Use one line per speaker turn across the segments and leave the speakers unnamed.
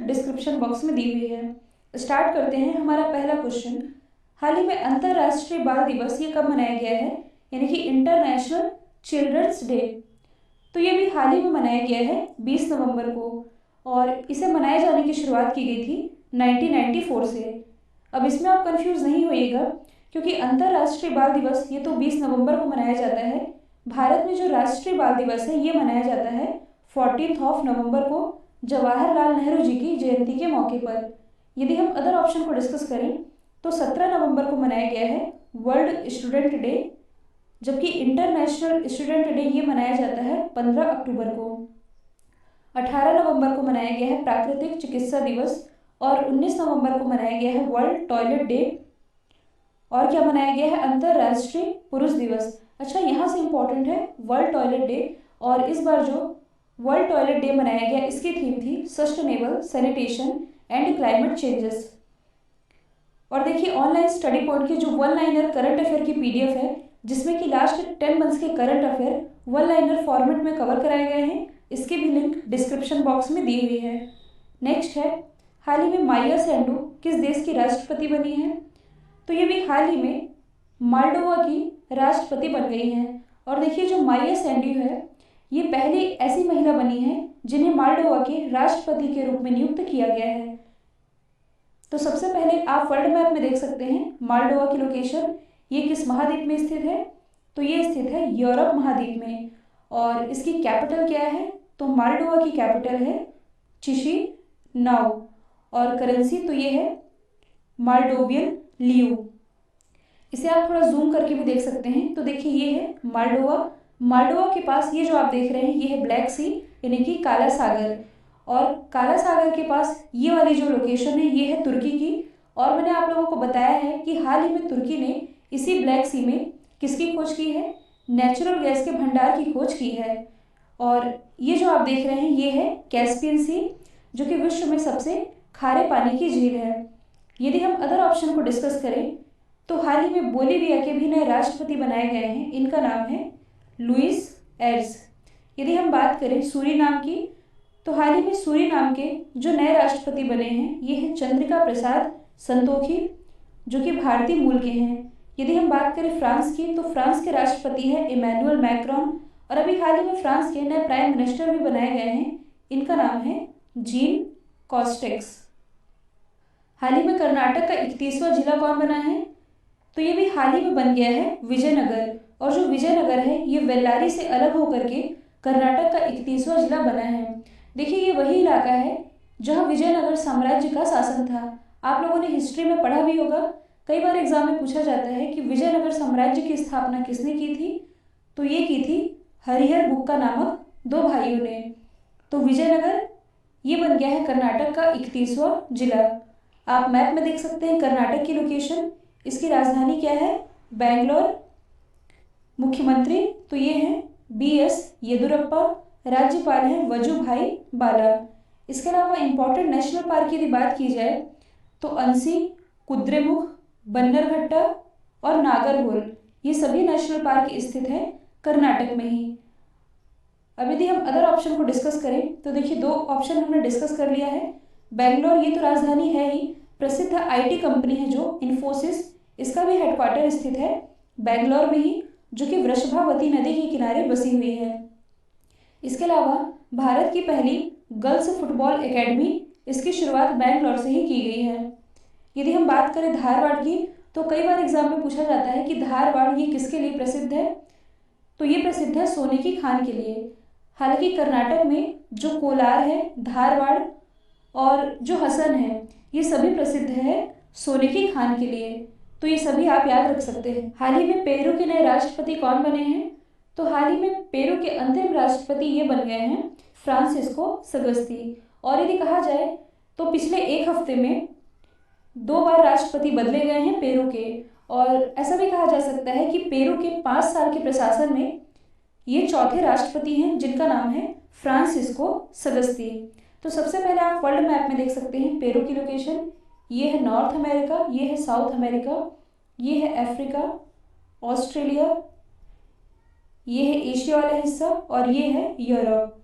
Description box में दी हुई है। स्टार्ट करते हैं। हमारा पहला क्वेश्चन, हाल ही में अंतर्राष्ट्रीय बाल दिवस ये कब मनाया गया है, यानी कि इंटरनेशनल चिल्ड्रंस डे। तो ये भी हाल ही में मनाया गया है 20 नवंबर को, और इसे मनाए जाने की शुरुआत की गई थी 1994 से। अब इसमें आप कंफ्यूज नहीं होइएगा, क्योंकि अंतर्राष्ट्रीय बाल दिवस ये तो 20 नवंबर को मनाया जाता है। भारत में जो राष्ट्रीय बाल दिवस है ये मनाया जाता है 14 नवंबर को, जवाहरलाल नेहरू जी की जयंती के मौके पर। यदि हम अदर ऑप्शन को डिस्कस करें तो 17 नवंबर को मनाया गया है वर्ल्ड स्टूडेंट डे, जबकि इंटरनेशनल स्टूडेंट डे ये मनाया जाता है 15 अक्टूबर को। 18 नवंबर को मनाया गया है प्राकृतिक चिकित्सा दिवस, और 19 नवंबर को मनाया गया है वर्ल्ड टॉयलेट डे। और क्या मनाया गया है, अंतर्राष्ट्रीय पुरुष दिवस। अच्छा, यहाँ से इंपॉर्टेंट है वर्ल्ड टॉयलेट डे, और इस बार जो वर्ल्ड टॉयलेट डे मनाया गया इसकी थीम थी sustainable sanitation and climate changes. और देखिए, ऑनलाइन स्टडी पॉइंट की जो वन लाइनर करंट अफेयर की पीडीएफ है, जिसमें कि लास्ट 10 मंथ्स के current affair one liner format में कवर कराए गए हैं, इसकी भी लिंक डिस्क्रिप्शन बॉक्स में दी हुई है। नेक्स्ट है, हाल ही में माया सेंडू किस देश की राष्ट्रपति बनी है। तो ये भी हाल ही में मालडोवा की राष्ट्रपति बन गई हैं। और देखिए, जो माया सेंडू है ये पहली ऐसी महिला बनी है जिन्हें मालडोवा के राष्ट्रपति के रूप में नियुक्त किया गया है। तो सबसे पहले आप वर्ल्ड मैप में देख सकते हैं मालडोवा की लोकेशन, ये किस महाद्वीप में स्थित है। तो ये स्थित है यूरोप महाद्वीप में। और इसकी कैपिटल क्या है, तो मालडोवा की कैपिटल है चिशिनाउ, और करेंसी तो ये है मालडोवियन लियू। इसे आप थोड़ा जूम करके भी देख सकते हैं। तो देखिए, ये है मालडोवा। मालडोवा के पास ये जो आप देख रहे हैं ये है ब्लैक सी, यानी कि काला सागर, और काला सागर के पास ये वाली जो लोकेशन है ये है तुर्की की। और मैंने आप लोगों को बताया है कि हाल ही में तुर्की ने इसी ब्लैक सी में किसकी खोज की है, नेचुरल गैस के भंडार की खोज की है। और ये जो आप देख रहे हैं ये है कैस्पियन सी, जो कि विश्व में सबसे खारे पानी की झील है। यदि हम अदर ऑप्शन को डिस्कस करें तो हाल ही में बोलीविया के भी नए राष्ट्रपति बनाए गए हैं, इनका नाम है लुइस एर्स। यदि हम बात करें सूरीनाम की, तो हाल ही में सूरीनाम के जो नए राष्ट्रपति बने हैं ये हैं चंद्रिका प्रसाद संतोखी, जो कि भारतीय मूल के हैं। यदि हम बात करें फ्रांस की, तो फ्रांस के राष्ट्रपति हैं इमैनुअल मैक्रोन, और अभी हाल ही में फ्रांस के नए प्राइम मिनिस्टर भी बनाए गए हैं, इनका नाम है जीन कॉस्टेक्स। हाल ही में कर्नाटक का 31वां जिला कौन बना है, तो ये भी हाल ही में बन गया है विजयनगर। और जो विजयनगर है ये बेल्लारी से अलग होकर के कर्नाटक का 31वां जिला बना है। देखिए, ये वही इलाका है जहाँ विजयनगर साम्राज्य का शासन था। आप लोगों ने हिस्ट्री में पढ़ा भी होगा, कई बार एग्जाम में पूछा जाता है कि विजयनगर साम्राज्य की स्थापना किसने की थी। तो ये की थी हरिहर बुक्का नामक दो भाइयों ने। तो विजयनगर ये बन गया है कर्नाटक का 31वां जिला। आप मैप में देख सकते हैं कर्नाटक की लोकेशन। इसकी राजधानी क्या है, बेंगलोर। मुख्यमंत्री तो ये हैं BS येदुरप्पा। राज्यपाल हैं वजुभाई बाला। इसके अलावा इंपॉर्टेंट नेशनल पार्क की यदि बात की जाए तो अंसी, कुद्रेमुख, बन्नरघट्टा और नागरहोल, ये सभी नेशनल पार्क स्थित हैं कर्नाटक में ही। अब यदि हम अदर ऑप्शन को डिस्कस करें तो देखिए, दो ऑप्शन हमने डिस्कस कर लिया है। बेंगलोर ये तो राजधानी है ही, प्रसिद्ध IT कंपनी है जो इन्फोसिस, इसका भी हेडक्वार्टर स्थित है बेंगलोर में ही, जो कि वृषभावती नदी के किनारे बसी हुई है। इसके अलावा भारत की पहली गर्ल्स फुटबॉल एकेडमी, इसकी शुरुआत बेंगलोर से ही की गई है। यदि हम बात करें धारवाड़ की, तो कई बार एग्जाम में पूछा जाता है कि धारवाड़ ये किसके लिए प्रसिद्ध है, तो ये प्रसिद्ध है सोने की खान के लिए। हालांकि कर्नाटक में जो कोलार है, धारवाड़ और जो हसन है, ये सभी प्रसिद्ध है सोने की खान के लिए। तो ये सभी आप याद रख सकते हैं। हाल ही में पेरू के नए राष्ट्रपति कौन बने हैं, तो हाल ही में पेरू के अंतिम राष्ट्रपति ये बन गए हैं फ्रांसिस्को सगस्ती। और यदि कहा जाए तो पिछले एक हफ्ते में 2 बार राष्ट्रपति बदले गए हैं पेरू के। और ऐसा भी कहा जा सकता है कि पेरू के 5 साल के प्रशासन में ये चौथे राष्ट्रपति हैं जिनका नाम है फ्रांसिस्को सगस्ती। तो सबसे पहले आप वर्ल्ड मैप में देख सकते हैं पेरू की लोकेशन। ये है नॉर्थ अमेरिका, ये है साउथ अमेरिका, ये है अफ्रीका, ऑस्ट्रेलिया, ये है एशिया वाला हिस्सा, और ये है यूरोप।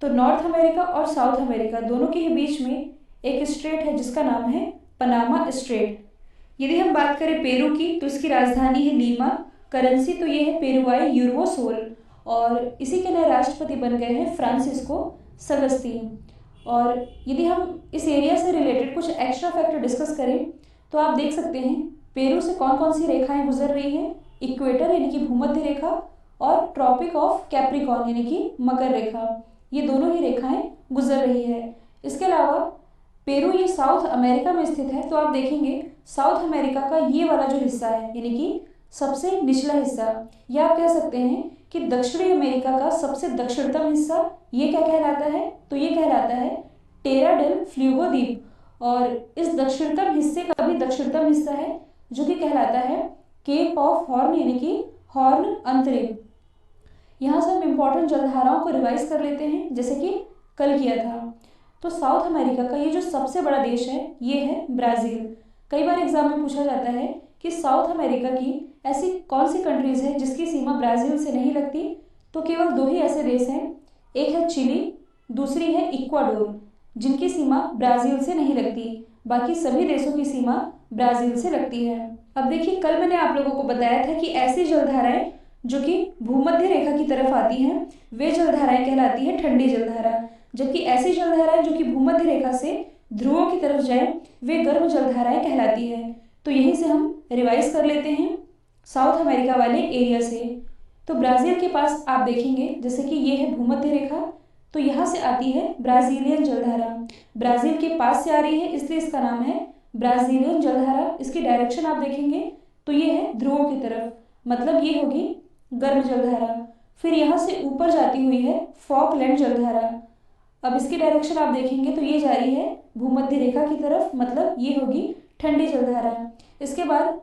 तो नॉर्थ अमेरिका और साउथ अमेरिका दोनों के ही बीच में एक स्ट्रेट है जिसका नाम है पनामा स्ट्रेट। यदि हम बात करें पेरू की तो इसकी राजधानी है लीमा। करेंसी तो ये है पेरुवाई यूरोसोल। और इसी के नए राष्ट्रपति बन गए हैं फ्रांसिस्को सगस्ती। और यदि हम इस एरिया से रिलेटेड कुछ एक्स्ट्रा फैक्टर डिस्कस करें तो आप देख सकते हैं पेरू से कौन कौन सी रेखाएं गुजर रही हैं। इक्वेटर यानी कि भूमध्य रेखा और ट्रॉपिक ऑफ कैप्रिकॉर्न यानी कि मकर रेखा, ये दोनों ही रेखाएं गुजर रही है। इसके अलावा पेरू ये साउथ अमेरिका में स्थित है, तो आप देखेंगे साउथ अमेरिका का ये वाला जो हिस्सा है यानी कि सबसे निचला हिस्सा, या आप कह सकते हैं कि दक्षिणी अमेरिका का सबसे दक्षिणतम हिस्सा, ये क्या कहलाता है, तो ये कहलाता है टेरा डेल फ्लूगो द्वीप। और इस दक्षिणतम हिस्से का भी दक्षिणतम हिस्सा है जो कि कहलाता है केप ऑफ हॉर्न यानी कि हॉर्न अंतरिम। यहाँ से हम इंपॉर्टेंट जलधाराओं को रिवाइज कर लेते हैं जैसे कि कल किया था। तो साउथ अमेरिका का ये जो सबसे बड़ा देश है ये है ब्राज़ील। कई बार एग्जाम में पूछा जाता है कि साउथ अमेरिका की ऐसी कौन सी कंट्रीज है जिसकी सीमा ब्राज़ील से नहीं लगती, तो केवल दो ही ऐसे देश हैं, एक है चिली, दूसरी है इक्वाडोर, जिनकी सीमा ब्राज़ील से नहीं लगती। बाकी सभी देशों की सीमा ब्राज़ील से लगती है। अब देखिए कल मैंने आप लोगों को बताया था कि ऐसी जलधाराएं जो कि भूमध्य रेखा की तरफ आती हैं वे जलधाराएं कहलाती है ठंडी जलधारा, जबकि ऐसी जलधाराएं जो कि भूमध्य रेखा से ध्रुवों की तरफ जाए वे गर्म जलधाराएं कहलाती है। तो यहीं से हम रिवाइज कर लेते हैं साउथ अमेरिका वाले एरिया से। तो ब्राज़ील के पास आप देखेंगे जैसे कि ये है भूमध्य रेखा, तो यहाँ से आती है ब्राज़ीलियन जलधारा, ब्राज़ील के पास से आ रही है इसलिए इसका नाम है ब्राज़ीलियन जलधारा। इसकी डायरेक्शन आप देखेंगे तो ये है ध्रुवों की तरफ, मतलब ये होगी गर्म जलधारा। फिर यहाँ से ऊपर जाती हुई है फॉकलैंड जलधारा। अब इसकी डायरेक्शन आप देखेंगे तो ये जा रही है भूमध्य रेखा की तरफ, मतलब ये होगी ठंडी जलधारा। इसके बाद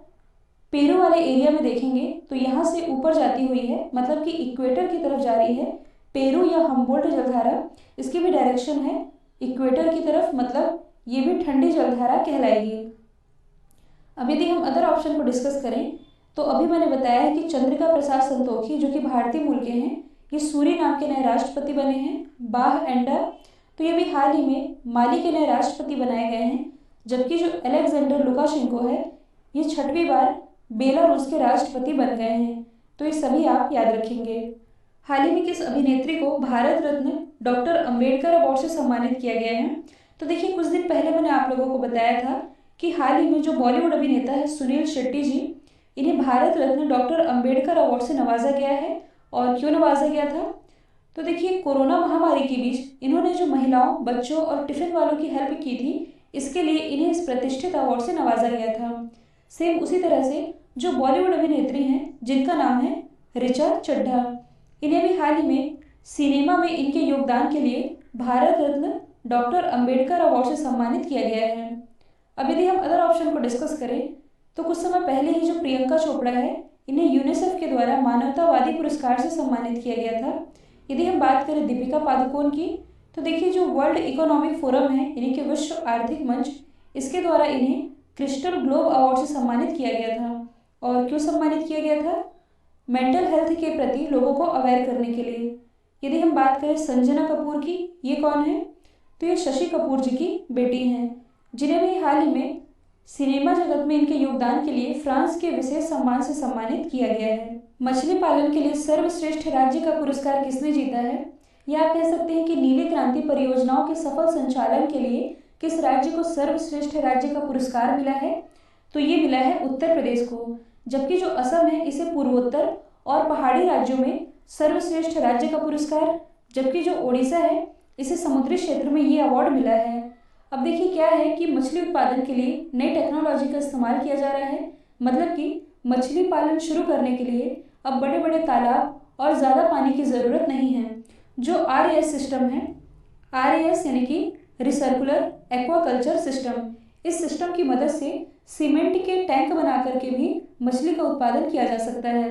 पेरू वाले एरिया में देखेंगे तो यहाँ से ऊपर जाती हुई है, मतलब कि इक्वेटर की तरफ जा रही है पेरू या हम्बोल्ट जलधारा। इसकी भी डायरेक्शन है इक्वेटर की तरफ, मतलब ये भी ठंडी जलधारा कहलाएगी। अब यदि हम अदर ऑप्शन को डिस्कस करें तो अभी मैंने बताया है कि चंद्रिका प्रसाद संतोखी जो कि भारतीय मूल के हैं, ये सूरी नाम के नए राष्ट्रपति बने हैं। बाह एंडा तो ये भी हाल ही में माली के नए राष्ट्रपति बनाए गए हैं, जबकि जो अलेक्जेंडर लुकाशेंको है ये 6वीं बार बेलारूस के राष्ट्रपति बन गए हैं। तो ये सभी आप याद रखेंगे। हाल ही में किस अभिनेत्री को भारत रत्न डॉक्टर अंबेडकर अवार्ड से सम्मानित किया गया है, तो देखिए कुछ दिन पहले मैंने आप लोगों को बताया था कि हाल ही में जो बॉलीवुड अभिनेता है सुनील शेट्टी जी, इन्हें भारत रत्न डॉक्टर अंबेडकर अवार्ड से नवाजा गया है। और क्यों नवाजा गया था, तो देखिए कोरोना महामारी के बीच इन्होंने जो महिलाओं, बच्चों और टिफिन वालों की हेल्प की थी, इसके लिए इन्हें इस प्रतिष्ठित अवार्ड से नवाजा गया था। सेम उसी तरह से जो बॉलीवुड अभिनेत्री हैं जिनका नाम है ऋचा चड्ढा, इन्हें भी हाल ही में सिनेमा में इनके योगदान के लिए भारत रत्न डॉक्टर अंबेडकर अवार्ड से सम्मानित किया गया है। अब यदि हम अदर ऑप्शन को डिस्कस करें तो कुछ समय पहले ही जो प्रियंका चोपड़ा है इन्हें यूनिसेफ के द्वारा मानवतावादी पुरस्कार से सम्मानित किया गया था। यदि हम बात करें दीपिका पादुकोण की, तो देखिए जो वर्ल्ड इकोनॉमिक फोरम है यानी कि विश्व आर्थिक मंच, इसके द्वारा इन्हें क्रिस्टल ग्लोब अवार्ड से सम्मानित किया गया था। और क्यों सम्मानित किया गया था, मेंटल हेल्थ के प्रति लोगों को अवेयर करने के लिए। यदि हम बात करें संजना कपूर की, ये कौन है, तो ये शशि कपूर जी की बेटी हैं, जिन्हें भी हाल ही में सिनेमा जगत में इनके योगदान के लिए फ्रांस के विशेष सम्मान से सम्मानित किया गया है। मछली पालन के लिए सर्वश्रेष्ठ राज्य का पुरस्कार किसने जीता है, या आप कह सकते हैं कि नीली क्रांति परियोजनाओं के सफल संचालन के लिए किस राज्य को सर्वश्रेष्ठ राज्य का पुरस्कार मिला है, तो ये मिला है उत्तर प्रदेश को। जबकि जो असम है इसे पूर्वोत्तर और पहाड़ी राज्यों में सर्वश्रेष्ठ राज्य का पुरस्कार, जबकि जो ओडिशा है इसे समुद्री क्षेत्र में ये अवार्ड मिला है। अब देखिए क्या है कि मछली उत्पादन के लिए नई टेक्नोलॉजी का इस्तेमाल किया जा रहा है, मतलब कि मछली पालन शुरू करने के लिए अब बड़े बड़े तालाब और ज़्यादा पानी की ज़रूरत नहीं है। जो RAS सिस्टम है, RAS यानी कि रिसर्कुलर एक्वाकल्चर सिस्टम, इस सिस्टम की मदद से सीमेंट के टैंक बना करके भी मछली का उत्पादन किया जा सकता है।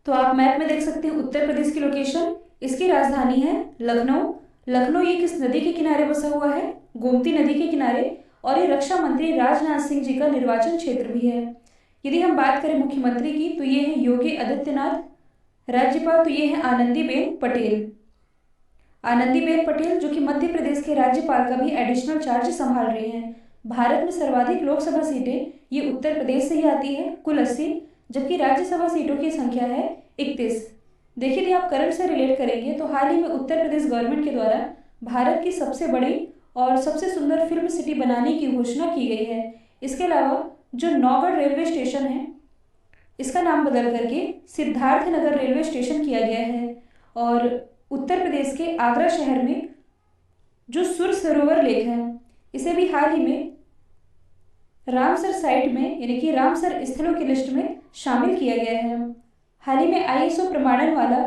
तो आप मैप में देख सकते हैं उत्तर प्रदेश की लोकेशन, इसकी राजधानी है लखनऊ। लखनऊ ये किस नदी के किनारे बसा हुआ है, गोमती नदी के किनारे, और ये रक्षा मंत्री राजनाथ सिंह जी का निर्वाचन क्षेत्र भी है। यदि हम बात करें मुख्यमंत्री की, तो ये है योगी आदित्यनाथ। राज्यपाल तो ये है आनंदीबेन पटेल। आनंदीबेन पटेल जो कि मध्य प्रदेश के राज्यपाल का भी एडिशनल चार्ज संभाल रही हैं। भारत में सर्वाधिक लोकसभा सीटें ये उत्तर प्रदेश से ही आती है, कुल 80, जबकि राज्यसभा सीटों की संख्या है 31। देखिए, यदि आप करंट से रिलेट करेंगे तो हाल ही में उत्तर प्रदेश गवर्नमेंट के द्वारा भारत की सबसे बड़ी और सबसे सुंदर फिल्म सिटी बनाने की घोषणा की गई है। इसके अलावा जो नौगढ़ रेलवे स्टेशन है, इसका नाम बदल करके सिद्धार्थनगर रेलवे स्टेशन किया गया है। और उत्तर प्रदेश के आगरा शहर में जो सुर सरोवर लेक है, इसे भी हाल ही में रामसर साइट में यानी कि रामसर स्थलों की लिस्ट में शामिल किया गया है। हाल ही में आईएसओ प्रमाणन वाला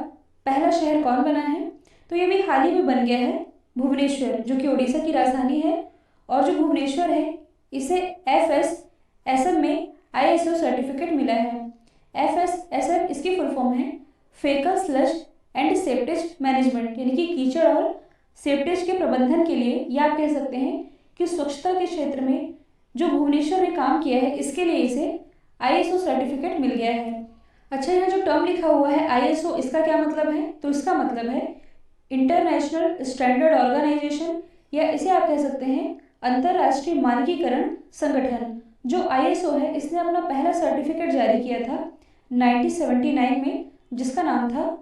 पहला शहर कौन बना है? तो ये भी हाल ही में बन गया है भुवनेश्वर, जो कि उड़ीसा की राजधानी है। और जो भुवनेश्वर है, इसे FSSM में आईएसओ सर्टिफिकेट मिला है। FSSM इसकी फुल फॉर्म है फेकल स्लज एंड सेप्टेज मैनेजमेंट, यानी कि कीचड़ और सेप्टेज के प्रबंधन के लिए, या आप कह सकते हैं कि स्वच्छता के क्षेत्र में जो भुवनेश्वर ने काम किया है, इसके लिए इसे आईएसओ सर्टिफिकेट मिल गया है। अच्छा, यहाँ जो टर्म लिखा हुआ है आईएसओ, इसका क्या मतलब है? तो इसका मतलब है इंटरनेशनल स्टैंडर्ड ऑर्गेनाइजेशन, या इसे आप कह सकते हैं अंतर्राष्ट्रीय मानकीकरण संगठन। जो आईएसओ है, इसने अपना पहला सर्टिफिकेट जारी किया था 1979 में, जिसका नाम था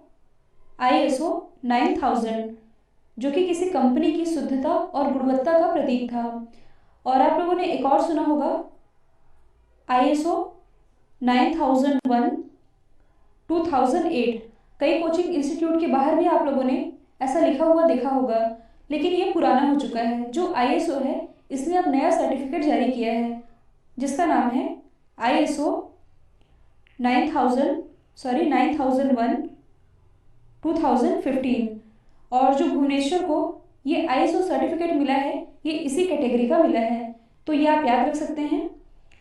ISO 9000, जो कि किसी कंपनी की शुद्धता और गुणवत्ता का प्रतीक था। और आप लोगों ने एक और सुना होगा ISO 9001 2008। कई कोचिंग इंस्टीट्यूट के बाहर भी आप लोगों ने ऐसा लिखा हुआ देखा होगा, लेकिन ये पुराना हो चुका है। जो आईएसओ है, इसने अब नया सर्टिफिकेट जारी किया है, जिसका नाम है ISO 9001 2015। और जो भुवनेश्वर को ये आईएसओ सर्टिफिकेट मिला है, ये इसी कैटेगरी का मिला है, तो ये आप याद रख सकते हैं।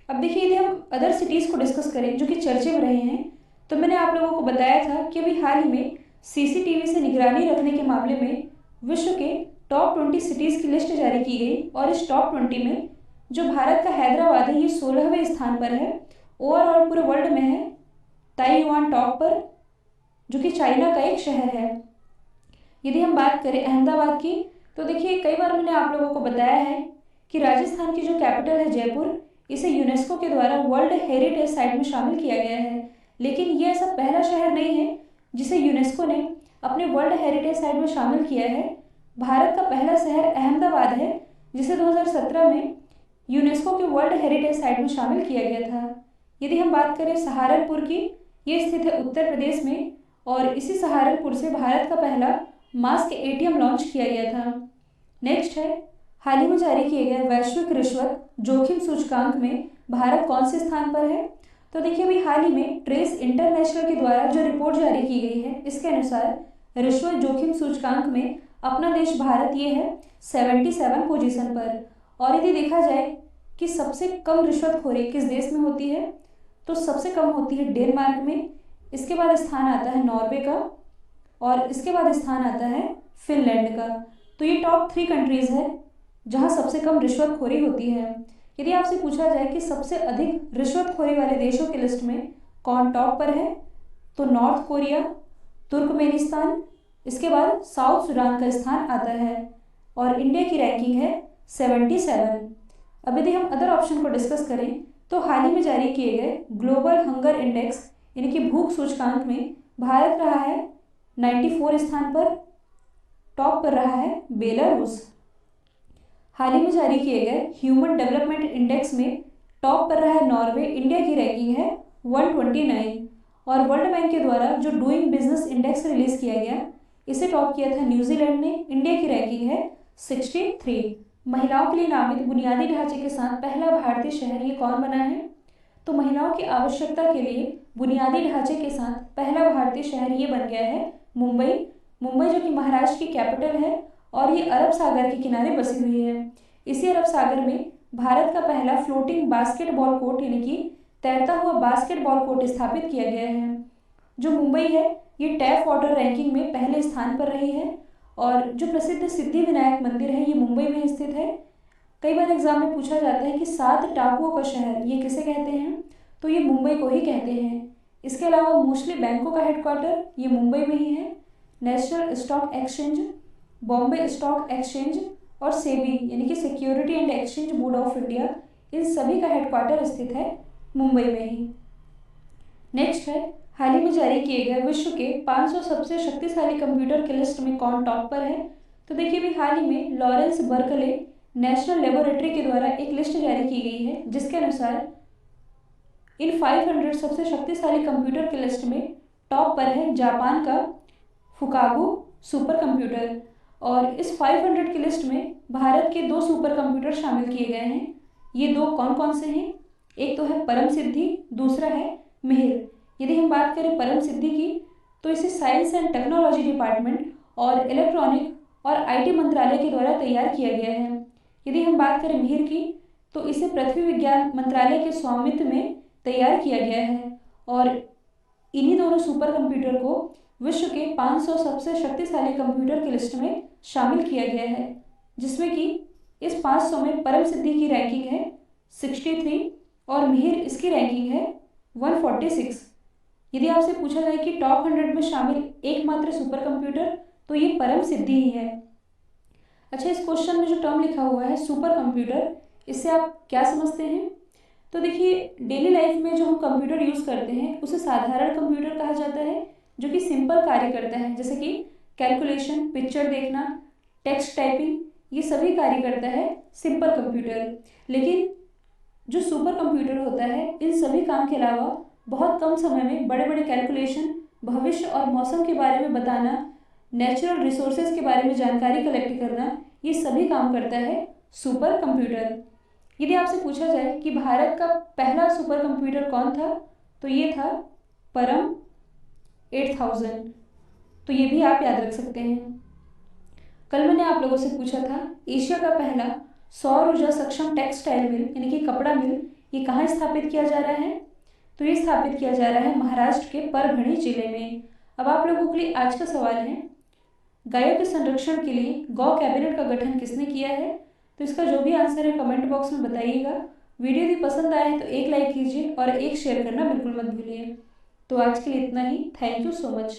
अब देखिए, यदि हम अदर सिटीज़ को डिस्कस करें जो कि चर्चे में रहे हैं, तो मैंने आप लोगों को बताया था कि अभी हाल ही में CCTV से निगरानी रखने के मामले में विश्व के टॉप 20 सिटीज़ की लिस्ट जारी की गई। और इस टॉप 20 में जो भारत का हैदराबाद है, ये 16वें स्थान पर है। ओवरऑल पूरे वर्ल्ड में है ताइवान टॉप पर, जो कि चाइना का एक शहर है। यदि हम बात करें अहमदाबाद की, तो देखिए, कई बार मैंने आप लोगों को बताया है कि राजस्थान की जो कैपिटल है जयपुर, इसे यूनेस्को के द्वारा वर्ल्ड हेरिटेज साइट में शामिल किया गया है। लेकिन ये ऐसा पहला शहर नहीं है जिसे यूनेस्को ने अपने वर्ल्ड हेरिटेज साइट में शामिल किया है। भारत का पहला शहर अहमदाबाद है, जिसे 2017 में यूनेस्को के वर्ल्ड हेरिटेज साइट में शामिल किया गया था। यदि हम बात करें सहारनपुर की, ये स्थित है उत्तर प्रदेश में, और इसी सहारनपुर से भारत का पहला मास्क ATM लॉन्च किया गया था। नेक्स्ट है, हाल ही में जारी किए गए वैश्विक रिश्वत जोखिम सूचकांक में भारत कौन से स्थान पर है? तो देखिए, अभी हाल ही में ट्रेस इंटरनेशनल के द्वारा जो रिपोर्ट जारी की गई है, इसके अनुसार रिश्वत जोखिम सूचकांक में अपना देश भारत ये है 77 पोजीशन पर। और यदि देखा जाए कि सबसे कम रिश्वतखोरी किस देश में होती है, तो सबसे कम होती है डेनमार्क में। इसके बाद स्थान आता है नॉर्वे का, और इसके बाद स्थान आता है फिनलैंड का। तो ये टॉप 3 कंट्रीज़ है जहाँ सबसे कम रिश्वतखोरी होती है। यदि आपसे पूछा जाए कि सबसे अधिक रिश्वतखोरी वाले देशों की लिस्ट में कौन टॉप पर है, तो नॉर्थ कोरिया, तुर्कमेनिस्तान, इसके बाद साउथ सूडान का स्थान आता है। और इंडिया की रैंकिंग है 77। अब यदि हम अदर ऑप्शन को डिस्कस करें, तो हाल ही में जारी किए गए ग्लोबल हंगर इंडेक्स यानी कि भूख सूचकांक में भारत रहा है 94 स्थान पर। टॉप पर रहा है बेलारूस। हाल ही में जारी किए गए ह्यूमन डेवलपमेंट इंडेक्स में टॉप पर रहा है नॉर्वे। इंडिया की रैंकिंग है 129। और वर्ल्ड बैंक के द्वारा जो डूइंग बिजनेस इंडेक्स रिलीज किया गया, इसे टॉप किया था न्यूजीलैंड ने। इंडिया की रैंकिंग है 63। महिलाओं के लिए नामित बुनियादी ढांचे के साथ पहला भारतीय शहर ये कौन बना है? तो महिलाओं की आवश्यकता के लिए बुनियादी ढांचे के साथ पहला भारतीय शहर ये बन गया है मुंबई। मुंबई जो कि महाराष्ट्र की कैपिटल है, और ये अरब सागर के किनारे बसी हुई है। इसी अरब सागर में भारत का पहला फ्लोटिंग बास्केटबॉल कोर्ट यानी कि तैरता हुआ बास्केटबॉल कोर्ट स्थापित किया गया है। जो मुंबई है, ये टैप वाटर रैंकिंग में पहले स्थान पर रही है। और जो प्रसिद्ध सिद्धि विनायक मंदिर है, ये मुंबई में स्थित है। कई बार एग्जाम में पूछा जाता है कि 7 टापुओं का शहर ये किसे कहते हैं, तो ये मुंबई को ही कहते हैं। इसके अलावा मोस्टली बैंकों का हेडक्वार्टर ये मुंबई में ही है। National stock exchange Bombay stock exchange और सेबी यानी कि security and exchange board of India, इन सभी का हेडक्वार्टर स्थित है मुंबई में ही। नेक्स्ट है, हाल ही में जारी किए गए विश्व के 500 सबसे शक्तिशाली कंप्यूटर की लिस्ट में कौन टॉप पर है? तो देखिए अभी हाल ही में लॉरेंस बर्कले नेशनल लेबोरेटरी के द्वारा एक लिस्ट जारी की गई है, जिसके अनुसार इन 500 सबसे शक्तिशाली कंप्यूटर की लिस्ट में टॉप पर है जापान का फुकागो सुपर कंप्यूटर। और इस 500 की लिस्ट में भारत के 2 सुपर कंप्यूटर शामिल किए गए हैं। ये 2 कौन कौन से हैं? एक तो है परम सिद्धि, दूसरा है मिहिर। यदि हम बात करें परम सिद्धि की, तो इसे साइंस एंड टेक्नोलॉजी डिपार्टमेंट और इलेक्ट्रॉनिक और आईटी मंत्रालय के द्वारा तैयार किया गया है। यदि हम बात करें मिहिर की, तो इसे पृथ्वी विज्ञान मंत्रालय के स्वामित्व में तैयार किया गया है। और इन्हीं दोनों सुपर कंप्यूटर को विश्व के 500 सबसे शक्तिशाली कंप्यूटर की लिस्ट में शामिल किया गया है, जिसमें कि इस 500 में परम सिद्धि की रैंकिंग है 63 और मिहिर इसकी रैंकिंग है 146। यदि आपसे पूछा जाए कि टॉप 100 में शामिल एकमात्र सुपर कंप्यूटर, तो ये परम सिद्धि ही है। अच्छा, इस क्वेश्चन में जो टर्म लिखा हुआ है सुपर कंप्यूटर, इससे आप क्या समझते हैं? तो देखिए डेली लाइफ में जो हम कंप्यूटर यूज़ करते हैं उसे साधारण कंप्यूटर कहा जाता है, जो कि सिंपल कार्य करता है, जैसे कि कैलकुलेशन, पिक्चर देखना, टेक्स्ट टाइपिंग, ये सभी कार्य करता है सिंपल कंप्यूटर। लेकिन जो सुपर कंप्यूटर होता है, इन सभी काम के अलावा बहुत कम समय में बड़े बड़े कैलकुलेशन, भविष्य और मौसम के बारे में बताना, नेचुरल रिसोर्सेज के बारे में जानकारी कलेक्ट करना, ये सभी काम करता है सुपर कंप्यूटर। यदि आपसे पूछा जाए कि भारत का पहला सुपर कंप्यूटर कौन था, तो ये था परम 8000। तो ये भी आप याद रख सकते हैं। कल मैंने आप लोगों से पूछा था एशिया का पहला सौर ऊर्जा सक्षम टेक्सटाइल मिल यानी कि कपड़ा मिल, ये कहाँ स्थापित किया जा रहा है? तो ये स्थापित किया जा रहा है महाराष्ट्र के परभणी जिले में। अब आप लोगों के लिए आज का सवाल है, गायों के संरक्षण के लिए गौ कैबिनेट का गठन किसने किया है? तो इसका जो भी आंसर है कमेंट बॉक्स में बताइएगा। वीडियो यदि पसंद आया है तो एक लाइक कीजिए और एक शेयर करना बिल्कुल मत भूलिए। तो आज के लिए इतना ही। Thank you so much.